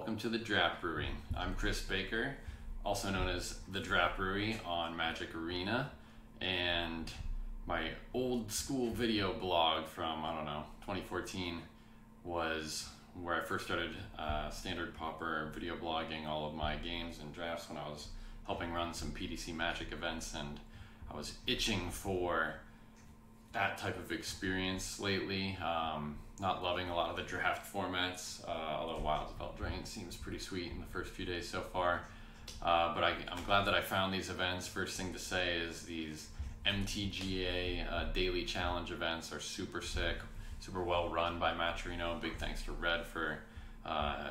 welcome to the Draft Brewery. I'm Chris Baker, also known as the Draft Brewery on Magic Arena, and my old school video blog from, 2014 was where I first started standard Pauper video blogging all of my games and drafts when I was helping run some PDC Magic events, and I was itching for that type of experience lately. Not loving a lot of the draft formats, although Wild's Belt Drain seems pretty sweet in the first few days so far. But I'm glad that I found these events. First thing to say is these MTGA daily challenge events are super sick, super well run by Maturino. Big thanks to Red for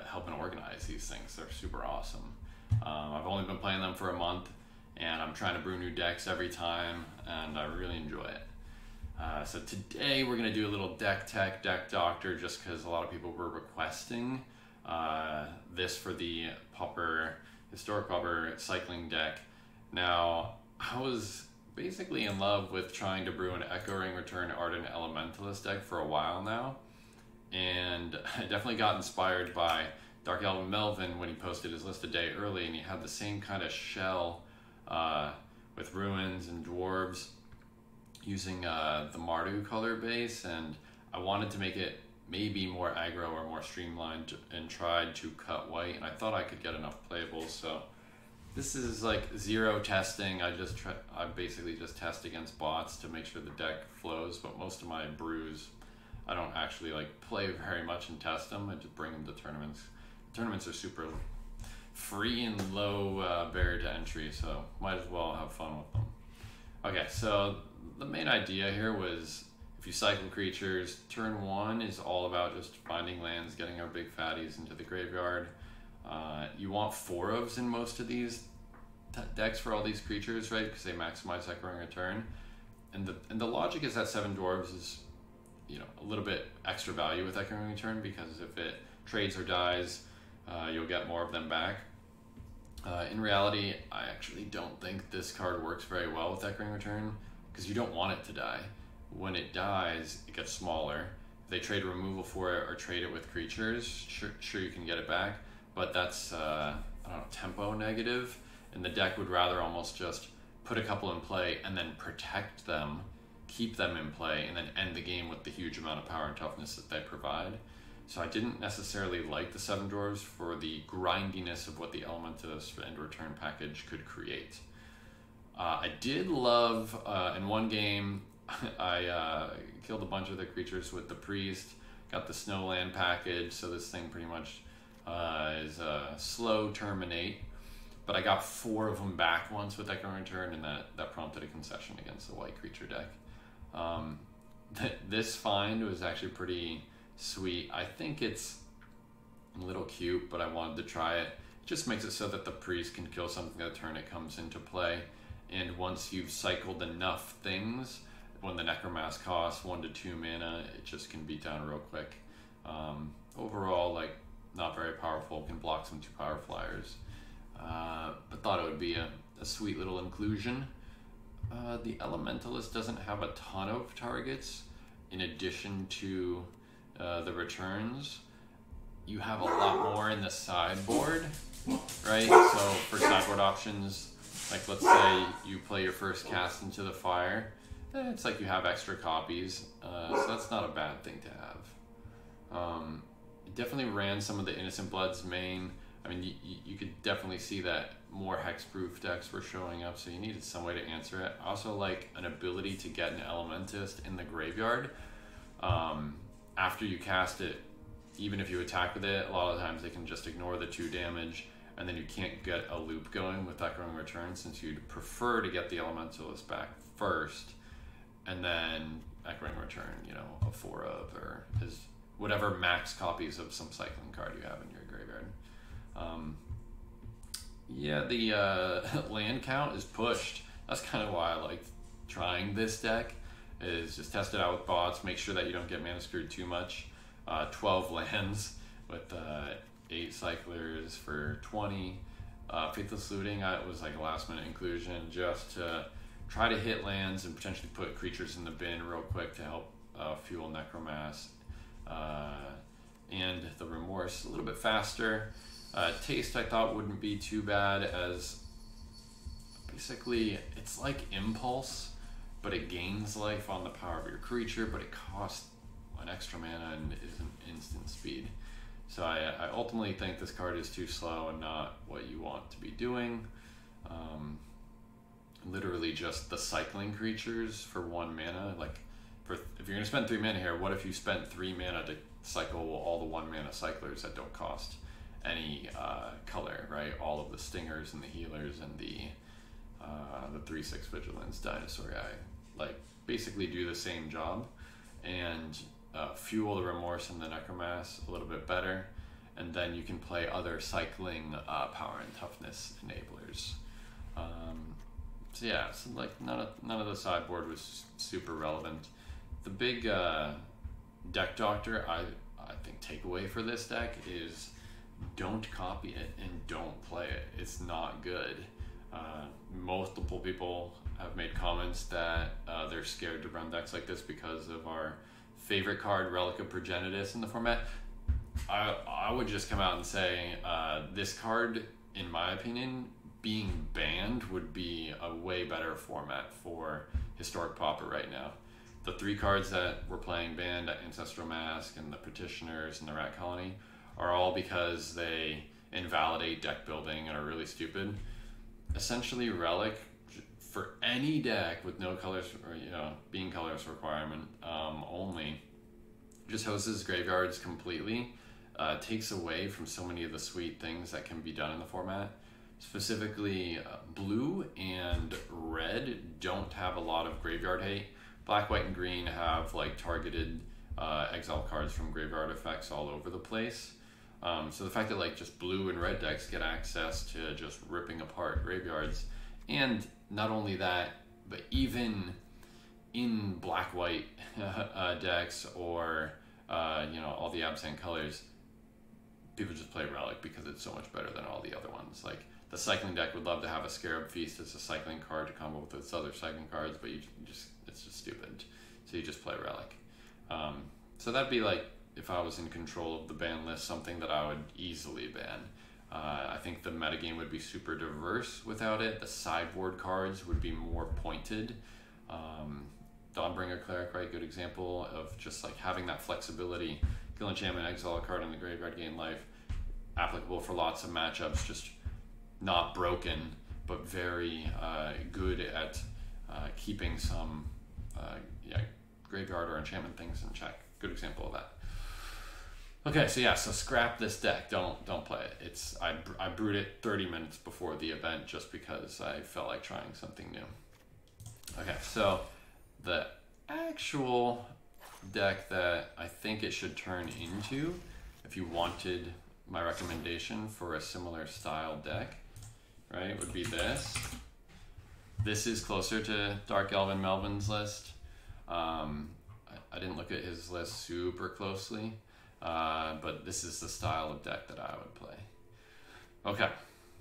helping organize these things. They're super awesome. I've only been playing them for a month, and I'm trying to brew new decks every time, and I really enjoy it. So today we're going to do a little deck tech, deck doctor, just because a lot of people were requesting this for the historic Pauper cycling deck. Now, I was basically in love with trying to brew an Echo Ring Return Ardent Elementalist deck for a while now, and I definitely got inspired by Dark Elven Melvin when he posted his list a day early, and he had the same kind of shell with ruins and dwarves, using the Mardu color base, and I wanted to make it maybe more aggro or more streamlined and tried to cut white, and I thought I could get enough playables. So this is like zero testing. I basically just test against bots to make sure the deck flows, but most of my brews I don't actually play very much and test them. I just bring them to tournaments. Tournaments are super free and low barrier to entry, so might as well have fun with them. Okay, so the main idea here was, if you cycle creatures, turn one is all about just finding lands, getting our big fatties into the graveyard. You want 4 ofs in most of these decks for all these creatures, right? Because they maximize Echo Ring Return. And the logic is that 7 dwarves is, a little bit extra value with Echo Ring Return, because if it trades or dies, you'll get more of them back. In reality, I actually don't think this card works very well with Echo Ring Return, because you don't want it to die. When it dies, it gets smaller. If they trade removal for it or trade it with creatures, sure you can get it back, but that's tempo negative, and the deck would rather almost just put a couple in play and then protect them, keep them in play, and then end the game with the huge amount of power and toughness that they provide. So I didn't necessarily like the 7 dwarves for the grindiness of what the Elementalist End Return package could create. I did love, in one game, I killed a bunch of the creatures with the Priest, got the Snowland package, so this thing pretty much is a slow terminate, but I got 4 of them back once with Echo Return, and that prompted a concession against the white creature deck. This find was actually pretty sweet. I think it's a little cute, but I wanted to try it. It just makes it so that the Priest can kill something the turn it comes into play, and once you've cycled enough things, when the Necromass costs 1 to 2 mana, it just can beat down real quick. Overall, not very powerful, can block some 2 power flyers, but thought it would be a sweet little inclusion. The Elementalist doesn't have a ton of targets in addition to the returns. You have a lot more in the sideboard, right? So for sideboard options, let's say you play your first cast into the fire, it's like you have extra copies, so that's not a bad thing to have. It definitely ran some of the Innocent Bloods main. I mean, you could definitely see that more hexproof decks were showing up, so you needed some way to answer it. I also like an ability to get an Elementist in the graveyard. After you cast it, even if you attack with it, a lot of times they can just ignore the 2 damage, and then you can't get a loop going with Echo Ring Return, since you'd prefer to get the Elementalist back first, and then Echo Ring Return, a 4 of, or his whatever max copies of some cycling card you have in your graveyard. The land count is pushed. That's kind of why I liked trying this deck, is just test it out with bots, make sure that you don't get mana screwed too much. 12 lands with 8 cyclers for 20. Faithless Looting was like a last minute inclusion, just to try to hit lands and potentially put creatures in the bin real quick to help fuel Necromass. And the Remorse a little bit faster. Taste I thought wouldn't be too bad, as basically it's like Impulse, but it gains life on the power of your creature, but it costs an extra mana and isn't instant speed. So I ultimately think this card is too slow and not what you want to be doing. Literally just the cycling creatures for 1 mana. Like, if you're going to spend 3 mana here, what if you spent 3 mana to cycle all the 1 mana cyclers that don't cost any color, right? All of the stingers and the healers and the 3/6 vigilance dinosaur guy, like, basically do the same job, and fuel the remorse and the necromass a little bit better, and then you can play other cycling power and toughness enablers. So yeah, so like none of the sideboard was super relevant. The big deck doctor I think takeaway for this deck is don't copy it and don't play it. It's not good. Multiple people have made comments that they're scared to run decks like this because of our favorite card, Relic of Progenitus, in the format. I would just come out and say this card, in my opinion, being banned would be a way better format for Historic Pauper right now. The 3 cards that we're playing banned, Ancestral Mask and the Petitioners and the Rat Colony, are all because they invalidate deck building and are really stupid. Essentially, Relic, for any deck with no colors, or being colors requirement only, just hoses graveyards completely. Takes away from so many of the sweet things that can be done in the format. Specifically, blue and red don't have a lot of graveyard hate. Black, white, and green have like targeted exile cards from graveyard effects all over the place. So the fact that like just blue and red decks get access to just ripping apart graveyards, and not only that, but even in black-white decks or all the absent colors, people just play Relic because it's so much better than all the other ones. Like, the cycling deck would love to have a Scarab Feast as a cycling card to combo with its other cycling cards, but it's just stupid. So you just play Relic. So that'd be like, if I was in control of the ban list, something that I would easily ban. I think the metagame would be super diverse without it. The sideboard cards would be more pointed. Dawnbringer Cleric, right? Good example of just like having that flexibility. Kill enchantment, exile a card in the graveyard, gain life. Applicable for lots of matchups, just not broken, but very good at keeping some graveyard or enchantment things in check. Good example of that. Okay, so scrap this deck. Don't play it. I brewed it 30 minutes before the event just because I felt like trying something new. Okay, so the actual deck that I think it should turn into, if you wanted my recommendation for a similar style deck, right, would be this. This is closer to Dark Elven Melvin's list. I didn't look at his list super closely, but this is the style of deck that I would play. Okay,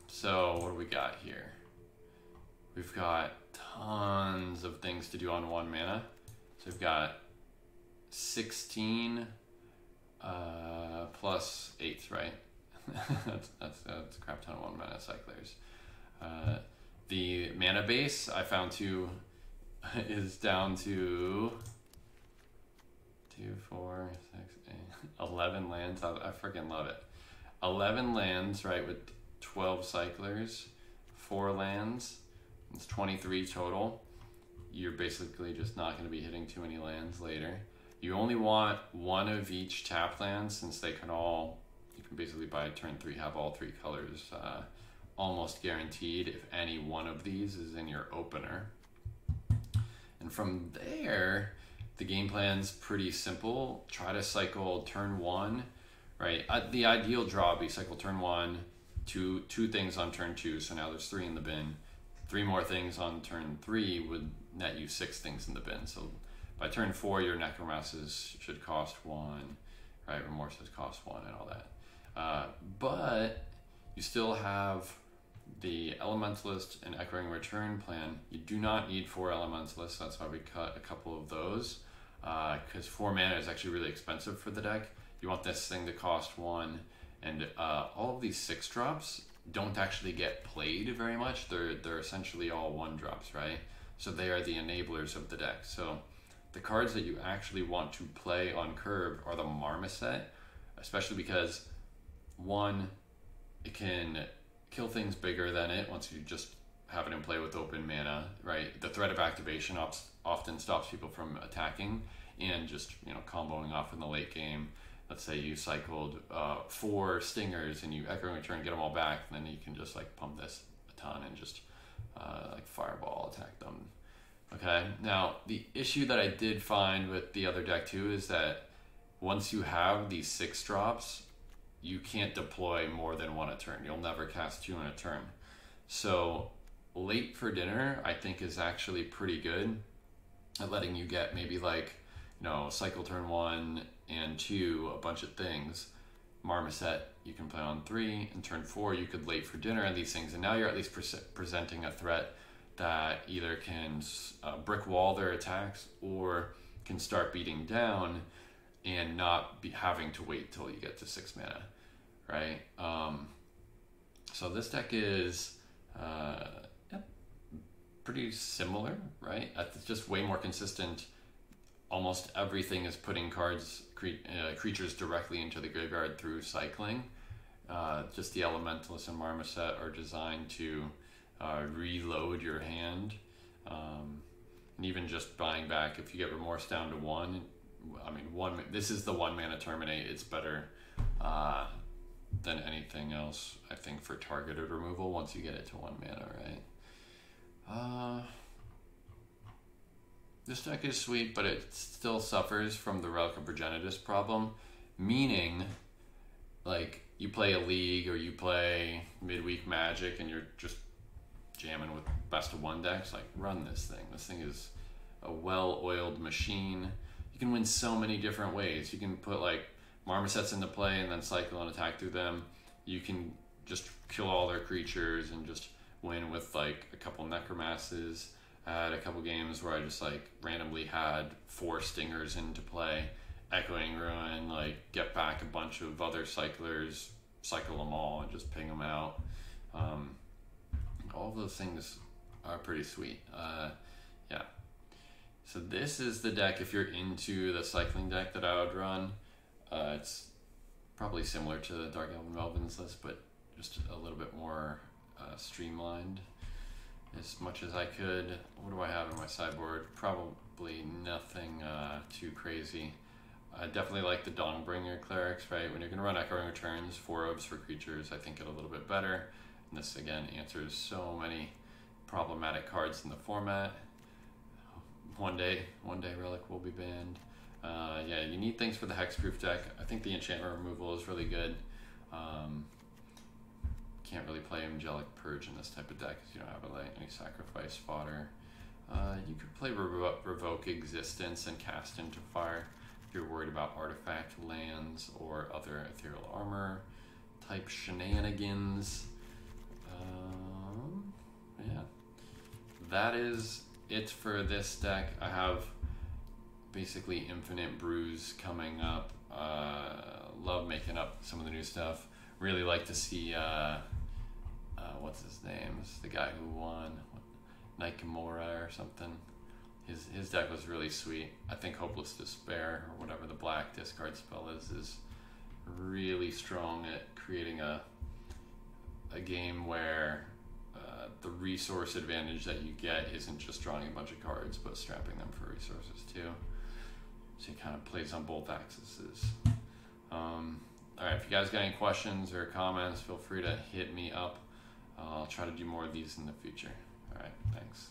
so what do we got here? We've got tons of things to do on 1 mana. So we've got 16 plus 8, right? that's a crap ton of 1 mana cyclers. The mana base I found is down to 2, 4, 6, 8, 11 lands. I freaking love it. 11 lands, right, with 12 cyclers, 4 lands. It's 23 total. You're basically just not going to be hitting too many lands later. You only want 1 of each tap land, since you can basically by turn 3 have all 3 colors almost guaranteed if any one of these is in your opener. And from there, the game plan's pretty simple. Try to cycle turn 1, right? The ideal draw would be cycle turn 1, two things on turn 2, so now there's 3 in the bin. 3 more things on turn 3 would net you 6 things in the bin. So by turn 4, your Necromasses should cost 1, right? Remorses cost 1 and all that. But you still have the Elementalist and Echoing Return plan. You do not need 4 Elementalists. That's why we cut a couple of those, because 4 mana is actually really expensive for the deck. You want this thing to cost 1 And all of these 6-drops don't actually get played very much. They're essentially all 1-drops, right? So they are the enablers of the deck. So the cards that you actually want to play on curve are the Marmoset, especially because, one, it can kill things bigger than it once you just have it in play with open mana, right? The threat of activation often stops people from attacking and just, comboing off in the late game. Let's say you cycled 4 stingers and you echoing return, get them all back, and then you can just like pump this a ton and just like fireball attack them. Okay, now the issue that I did find with the other deck too is that once you have these 6-drops, you can't deploy more than 1 a turn. You'll never cast 2 in a turn. So late for dinner, I think, is actually pretty good at letting you get maybe like, cycle turn 1 and 2, a bunch of things. Marmoset you can play on 3, and turn 4 you could late for dinner and these things, and now you're at least presenting a threat that either can brick wall their attacks or can start beating down and not be having to wait till you get to 6 mana, right? So this deck is pretty similar, right? It's just way more consistent. Almost everything is putting creatures directly into the graveyard through cycling. Just the Elementalist and Marmoset are designed to reload your hand. And even just buying back, if you get Remorse down to 1, this is the 1 mana terminate. It's better than anything else, I think, for targeted removal once you get it to 1 mana, right? This deck is sweet, but it still suffers from the Relic of Progenitus problem, meaning, like, you play a League or you play midweek Magic and you're just jamming with best of 1 decks, like, run this thing. This thing is a well-oiled machine. You can win so many different ways. You can put, like, Marmosets into play and then cycle and attack through them. You can just kill all their creatures and just win with, like, a couple Necromasses. I had a couple games where I just like randomly had 4 stingers into play, Echoing Ruin, like get back a bunch of other cyclers, cycle them all and just ping them out. All of those things are pretty sweet. Yeah. So this is the deck, if you're into the cycling deck, that I would run. It's probably similar to the Dark Elven Melvin's list, but just a little bit more streamlined. As much as I could. What do I have in my sideboard? Probably nothing too crazy. I definitely like the Dawnbringer Clerics, right? When you're going to run Echoing Returns, 4 orbs for creatures, I think it a little bit better. And this, again, answers so many problematic cards in the format. One day Relic will be banned. Yeah, you need things for the Hexproof deck. I think the enchantment removal is really good. Can't really play Angelic Purge in this type of deck because you don't have any sacrifice fodder. You could play Revoke Existence and cast into fire if you're worried about artifact lands or other ethereal armor type shenanigans. Yeah, that is it for this deck. I have basically infinite brews coming up. Love making up some of the new stuff. Really like to see what's his name? It's the guy who won, Nakamura or something. His deck was really sweet. I think Hopeless Despair, or whatever the black discard spell is really strong at creating a game where the resource advantage that you get isn't just drawing a bunch of cards, but strapping them for resources too. So he kind of plays on both axes. Alright, if you guys got any questions or comments, feel free to hit me up. I'll try to do more of these in the future. Alright, thanks.